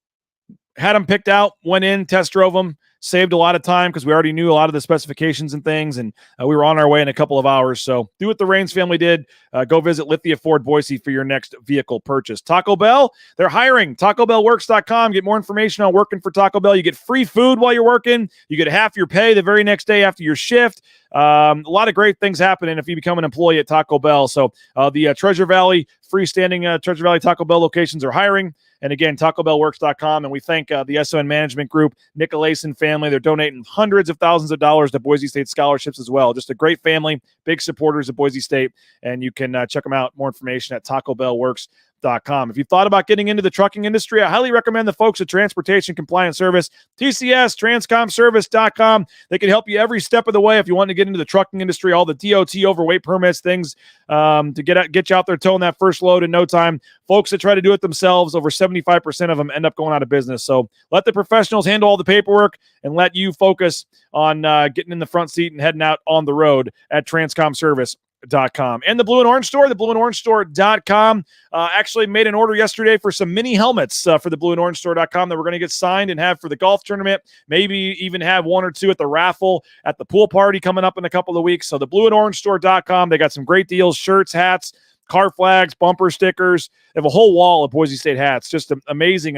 had them picked out, went in, test drove them, saved a lot of time because we already knew a lot of the specifications and things, and we were on our way in a couple of hours. So do what the Rains family did. Go visit Lithia Ford Boise for your next vehicle purchase. Taco Bell, they're hiring. TacoBellWorks.com. Get more information on working for Taco Bell. You get free food while you're working. You get half your pay the very next day after your shift. A lot of great things happening if you become an employee at Taco Bell. So the Treasure Valley, freestanding Treasure Valley Taco Bell locations are hiring. And again, TacoBellWorks.com. And we thank the SON Management Group, Nicolason family. They're donating hundreds of thousands of dollars to Boise State scholarships as well. Just a great family, big supporters of Boise State. And you can check them out. More information at TacoBellWorks.com. If you've thought about getting into the trucking industry, I highly recommend the folks at Transportation Compliance Service, TCS, TranscomService.com. They can help you every step of the way if you want to get into the trucking industry, all the DOT overweight permits, things to get you out there towing that first load in no time. Folks that try to do it themselves, over 75% of them end up going out of business. So let the professionals handle all the paperwork and let you focus on getting in the front seat and heading out on the road at TranscomService.com. And the Blue and Orange Store, theblueandorange.store.com, actually made an order yesterday for some mini helmets for the blueandorange.store.com that we're going to get signed and have for the golf tournament, maybe even have 1 or 2 at the raffle at the pool party coming up in a couple of weeks. So the blueandorange.store.com, they got some great deals, shirts, hats, car flags, bumper stickers. They have a whole wall of Boise State hats, just an amazing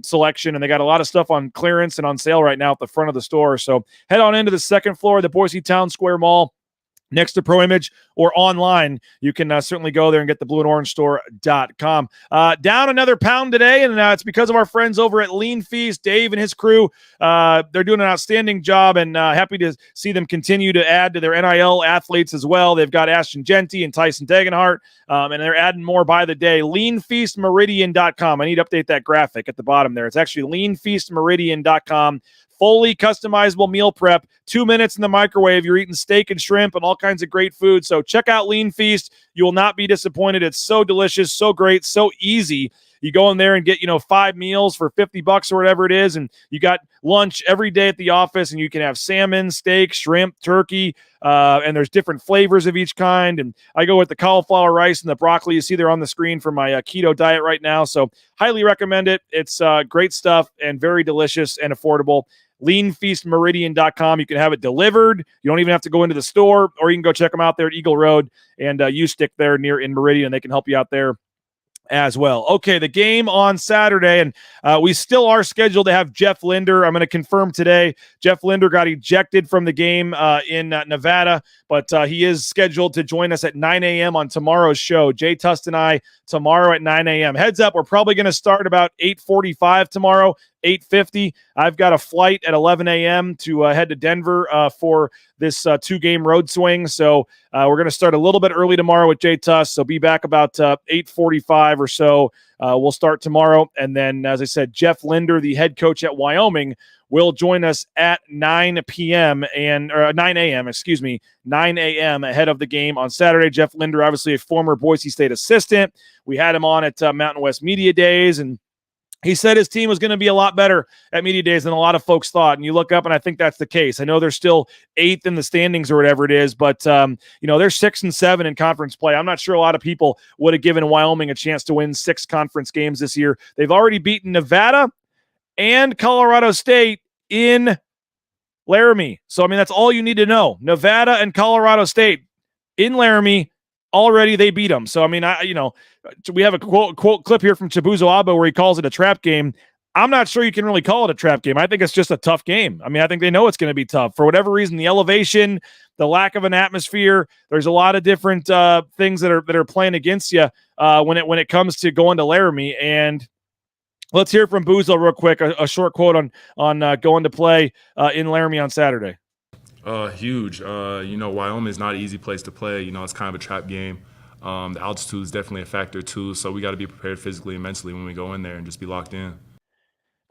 selection, and they got a lot of stuff on clearance and on sale right now at the front of the store. So head on into the second floor of the Boise Town Square Mall next to Pro Image, or online. You can certainly go there and get the blueandorange.store.com. Down another pound today, and it's because of our friends over at Lean Feast. Dave and his crew, they're doing an outstanding job, and happy to see them continue to add to their NIL athletes as well. They've got Ashton Genty and Tyson Dagenhart, and they're adding more by the day. LeanFeastMeridian.com. I need to update that graphic at the bottom there. It's actually LeanFeastMeridian.com. Fully customizable meal prep, 2 minutes in the microwave. You're eating steak and shrimp and all kinds of great food. So check out Lean Feast. You will not be disappointed. It's so delicious, so great, so easy. You go in there and get, 5 meals for $50 or whatever it is, and you got lunch every day at the office, and you can have salmon, steak, shrimp, turkey, and there's different flavors of each kind. And I go with the cauliflower rice and the broccoli you see there on the screen for my keto diet right now. So highly recommend it. It's great stuff and very delicious and affordable. LeanFeastMeridian.com. You can have it delivered. You don't even have to go into the store, or you can go check them out there at Eagle Road and you stick there near in Meridian. They can help you out there as well. Okay, the game on Saturday, and we still are scheduled to have Jeff Linder. I'm going to confirm today. Jeff Linder got ejected from the game in Nevada, but he is scheduled to join us at 9 a.m. on tomorrow's show. Jay Tust and I tomorrow at 9 a.m. Heads up, we're probably going to start about 8:45 tomorrow. 8:50. I've got a flight at 11 a.m. to head to Denver for this 2-game road swing. So we're going to start a little bit early tomorrow with Jay Tuss. So be back about 8:45 or so. We'll start tomorrow. And then, as I said, Jeff Linder, the head coach at Wyoming, will join us at 9 p.m. or 9 a.m., 9 a.m. ahead of the game on Saturday. Jeff Linder, obviously a former Boise State assistant. We had him on at Mountain West Media Days, and he said his team was going to be a lot better at Media Days than a lot of folks thought. And you look up, and I think that's the case. I know they're still 8th in the standings or whatever it is, but, they're 6 and 7 in conference play. I'm not sure a lot of people would have given Wyoming a chance to win 6 conference games this year. They've already beaten Nevada and Colorado State in Laramie. So, that's all you need to know. Nevada and Colorado State in Laramie. Already they beat them. So, we have a quote clip here from Chibuzo Abba where he calls it a trap game. I'm not sure you can really call it a trap game. I think it's just a tough game. I think they know it's going to be tough. For whatever reason, the elevation, the lack of an atmosphere, there's a lot of different things that are playing against you when it comes to going to Laramie. And let's hear from Buzo real quick, a short quote on going to play in Laramie on Saturday. Huge. Wyoming is not an easy place to play. It's kind of a trap game. The altitude is definitely a factor too. So we got to be prepared physically and mentally when we go in there and just be locked in.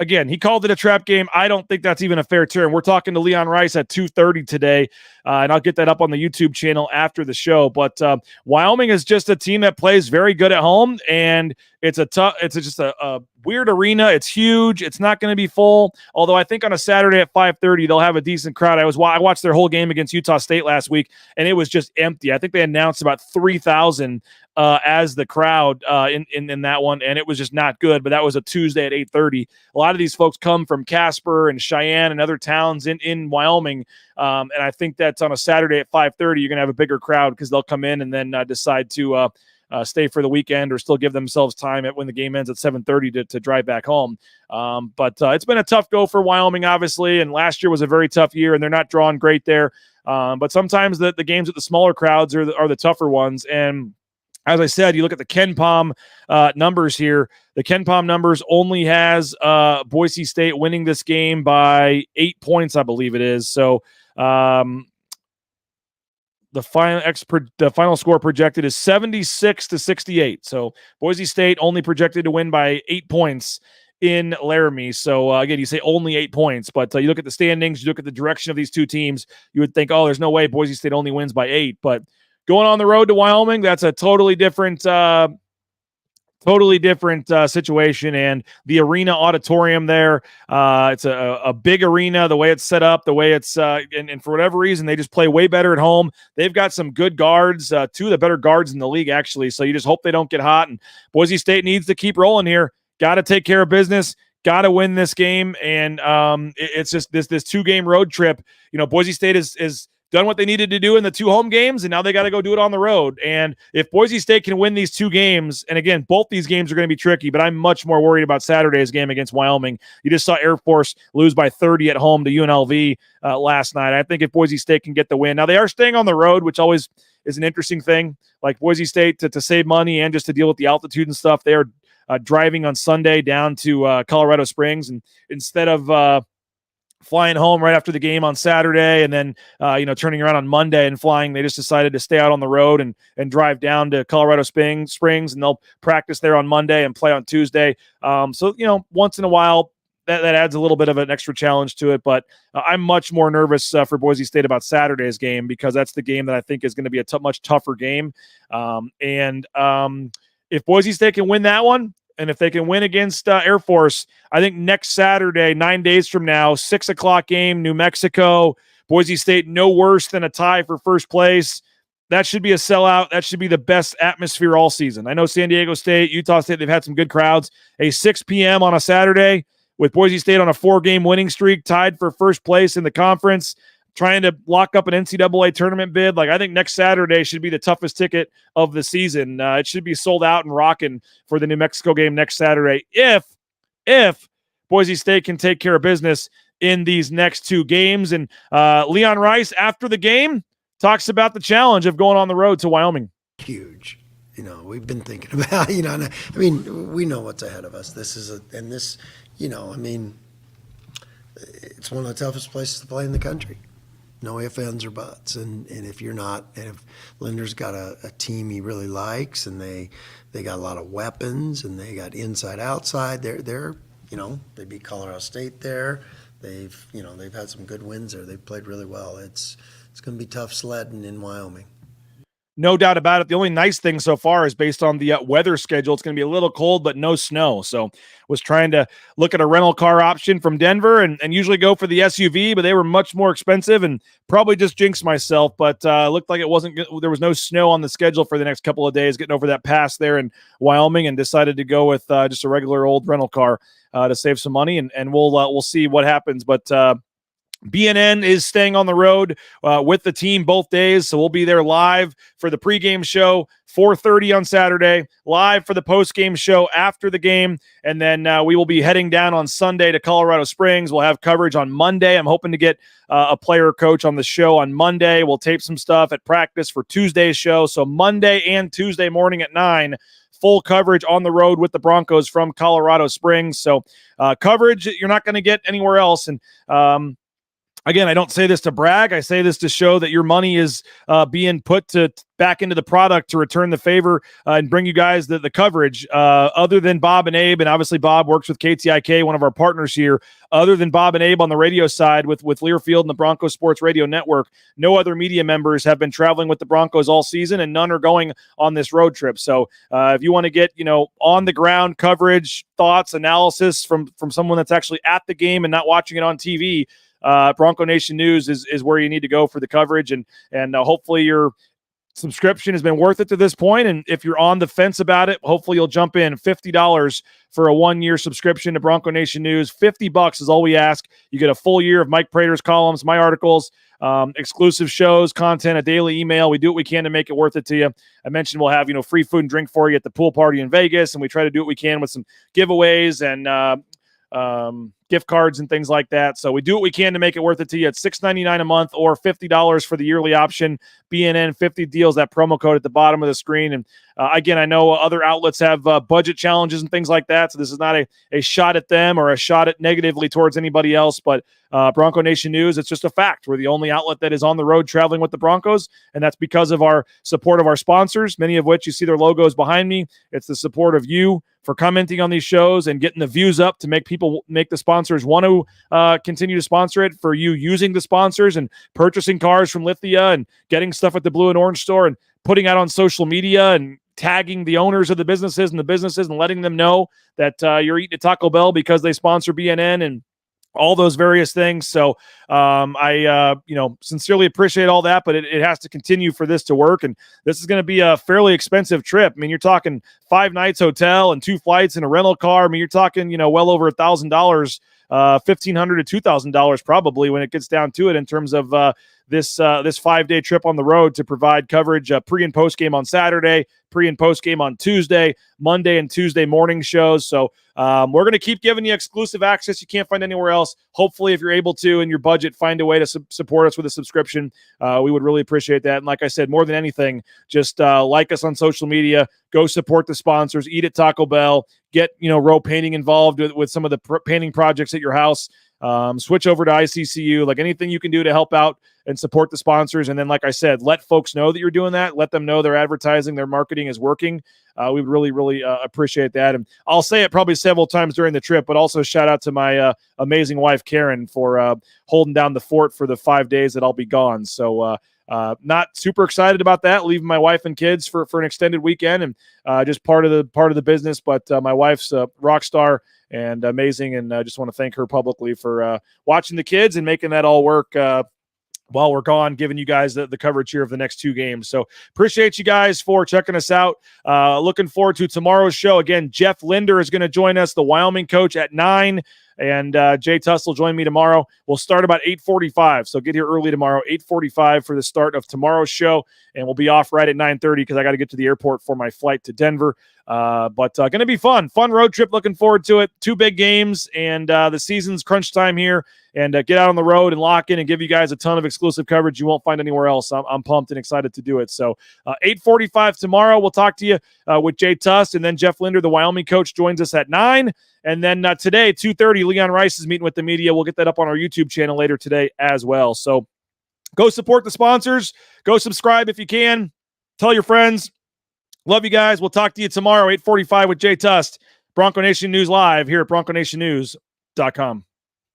Again, he called it a trap game. I don't think that's even a fair term. We're talking to Leon Rice at 2:30 today, and I'll get that up on the YouTube channel after the show. But Wyoming is just a team that plays very good at home, and it's just a weird arena. It's huge. It's not going to be full. Although I think on a Saturday at 5:30 they'll have a decent crowd. I watched their whole game against Utah State last week, and it was just empty. I think they announced about 3,000 as the crowd in that one, and it was just not good. But that was a Tuesday at 8:30. A lot of these folks come from Casper and Cheyenne and other towns in Wyoming, and I think that's on a Saturday at 5:30 you're going to have a bigger crowd because they'll come in and then decide to stay for the weekend or still give themselves time when the game ends at 7:30 to drive back home. But it's been a tough go for Wyoming, obviously, and last year was a very tough year, and they're not drawing great there. But sometimes the games with the smaller crowds are the tougher ones. And as I said, you look at the KenPom numbers here. The KenPom numbers only has Boise State winning this game by 8 points, I believe it is. So the final score projected is 76-68. So Boise State only projected to win by 8 points in Laramie. So again, you say only 8 points, but you look at the standings, you look at the direction of these two teams, you would think, oh, there's no way Boise State only wins by 8. But going on the road to Wyoming, that's a totally different situation. And the arena auditorium there, it's a big arena, the way it's set up, the way it's and for whatever reason, they just play way better at home. They've got some good guards, 2 of the better guards in the league, actually. So you just hope they don't get hot. And Boise State needs to keep rolling here. Got to take care of business. Got to win this game. And it's just this 2-game road trip. Boise State is done what they needed to do in the 2 home games, and now they got to go do it on the road. And if Boise State can win these 2 games, and again, both these games are going to be tricky, but I'm much more worried about Saturday's game against Wyoming. You just saw Air Force lose by 30 at home to UNLV last night. I think if Boise State can get the win. Now, they are staying on the road, which always is an interesting thing. Like Boise State, to save money and just to deal with the altitude and stuff, they are driving on Sunday down to Colorado Springs, and instead of flying home right after the game on Saturday and then, turning around on Monday and flying, they just decided to stay out on the road and drive down to Colorado Springs, and they'll practice there on Monday and play on Tuesday. So, once in a while, that adds a little bit of an extra challenge to it. But I'm much more nervous for Boise State about Saturday's game, because that's the game that I think is going to be a much tougher game. If Boise State can win that one, and if they can win against Air Force, I think next Saturday, 9 days from now, 6 o'clock game, New Mexico, Boise State, no worse than a tie for first place. That should be a sellout. That should be the best atmosphere all season. I know San Diego State, Utah State, they've had some good crowds. A 6 p.m. on a Saturday with Boise State on a 4-game winning streak, tied for first place in the conference, trying to lock up an NCAA tournament bid. Like, I think next Saturday should be the toughest ticket of the season. It should be sold out and rocking for the New Mexico game next Saturday if Boise State can take care of business in these next 2 games. And Leon Rice, after the game, talks about the challenge of going on the road to Wyoming. Huge. We've been thinking about, we know what's ahead of us. This is it's one of the toughest places to play in the country. No ifs, ands, or buts. And if Linder's got a team he really likes, and they got a lot of weapons, and they got inside, outside, they're they beat Colorado State there. They've had some good wins there. They've played really well. It's going to be tough sledding in Wyoming. No doubt about it. The only nice thing so far is based on the weather schedule. It's going to be a little cold, but no snow. So was trying to look at a rental car option from Denver and usually go for the SUV, but they were much more expensive and probably just jinxed myself. But looked like there was no snow on the schedule for the next couple of days, getting over that pass there in Wyoming, and decided to go with just a regular old rental car to save some money. And we'll see what happens. But BNN is staying on the road with the team both days, so we'll be there live for the pregame show, 4:30 on Saturday, live for the postgame show after the game, and then we will be heading down on Sunday to Colorado Springs. We'll have coverage on Monday. I'm hoping to get a player or coach on the show on Monday. We'll tape some stuff at practice for Tuesday's show, so Monday and Tuesday morning at 9, full coverage on the road with the Broncos from Colorado Springs. So coverage you're not going to get anywhere else, and again, I don't say this to brag. I say this to show that your money is being put back into the product to return the favor and bring you guys the coverage. Other than Bob and Abe, and obviously Bob works with KTIK, one of our partners here. Other than Bob and Abe on the radio side with Learfield and the Broncos Sports Radio Network, no other media members have been traveling with the Broncos all season, and none are going on this road trip. So if you want to get on the ground coverage, thoughts, analysis from someone that's actually at the game and not watching it on TV, Bronco Nation News is where you need to go for the coverage, and hopefully your subscription has been worth it to this point. And if you're on the fence about it, hopefully you'll jump in. $50 for a 1-year subscription to Bronco Nation News. $50 is all we ask. You get a full year of Mike Prater's columns, my articles, exclusive shows, content, a daily email. We do what we can to make it worth it to you. I mentioned we'll have free food and drink for you at the pool party in Vegas, and we try to do what we can with some giveaways and gift cards and things like that. So we do what we can to make it worth it to you. It's $6.99 a month or $50 for the yearly option. BNN 50 deals, that promo code at the bottom of the screen. And again, I know other outlets have budget challenges and things like that. So this is not a shot at them or a shot at negatively towards anybody else, but Bronco Nation News, it's just a fact. We're the only outlet that is on the road traveling with the Broncos, and that's because of our support of our sponsors, many of which you see their logos behind me. It's the support of you for commenting on these shows and getting the views up to make the sponsors want to continue to sponsor it, for you using the sponsors and purchasing cars from Lithia and getting stuff at the Blue and Orange store and putting out on social media and tagging the owners of the businesses and letting them know that you're eating at Taco Bell because they sponsor BNN and all those various things. So I sincerely appreciate all that, but it has to continue for this to work. And this is going to be a fairly expensive trip. I mean, you're talking 5 nights hotel and 2 flights and a rental car. I mean, you're talking, well over $1,000, $1,500 to $2,000 probably when it gets down to it in terms of this 5-day trip on the road to provide coverage pre and post game on Saturday, pre and post game on Tuesday, Monday and Tuesday morning shows. So we're going to keep giving you exclusive access you can't find anywhere else. Hopefully, if you're able to, in your budget, find a way to support us with a subscription. We would really appreciate that. And like I said, more than anything, just like us on social media, go support the sponsors, eat at Taco Bell, get, row painting involved with some of the painting projects at your house. switch over to ICCU. Like anything you can do to help out and support the sponsors. And then, like I said, let folks know that you're doing that. Let them know their advertising, their marketing is working. We would really, really appreciate that. And I'll say it probably several times during the trip, but also shout out to my amazing wife, Karen, for holding down the fort for the 5 days that I'll be gone. So not super excited about that, leaving my wife and kids for an extended weekend, and just part of the business. But my wife's a rock star and amazing, and I just want to thank her publicly for watching the kids and making that all work while we're gone, giving you guys the coverage here of the next 2 games. So appreciate you guys for checking us out. Looking forward to tomorrow's show. Again, Jeff Linder is going to join us, the Wyoming coach, at 9. And Jay Tuss will join me tomorrow. We'll start about 8:45, so get here early tomorrow, 8:45 for the start of tomorrow's show, and we'll be off right at 9:30 because I got to get to the airport for my flight to Denver. But going to be fun road trip. Looking forward to it. 2 big games, and the season's crunch time here. And get out on the road and lock in and give you guys a ton of exclusive coverage you won't find anywhere else. I'm pumped and excited to do it. So 8:45 tomorrow. We'll talk to you with Jay Tuss, and then Jeff Linder, the Wyoming coach, joins us at 9. And then today, 2:30, Leon Rice is meeting with the media. We'll get that up on our YouTube channel later today as well. So go support the sponsors. Go subscribe if you can. Tell your friends. Love you guys. We'll talk to you tomorrow, 8:45 with Jay Tuss. Bronco Nation News Live here at BroncoNationNews.com.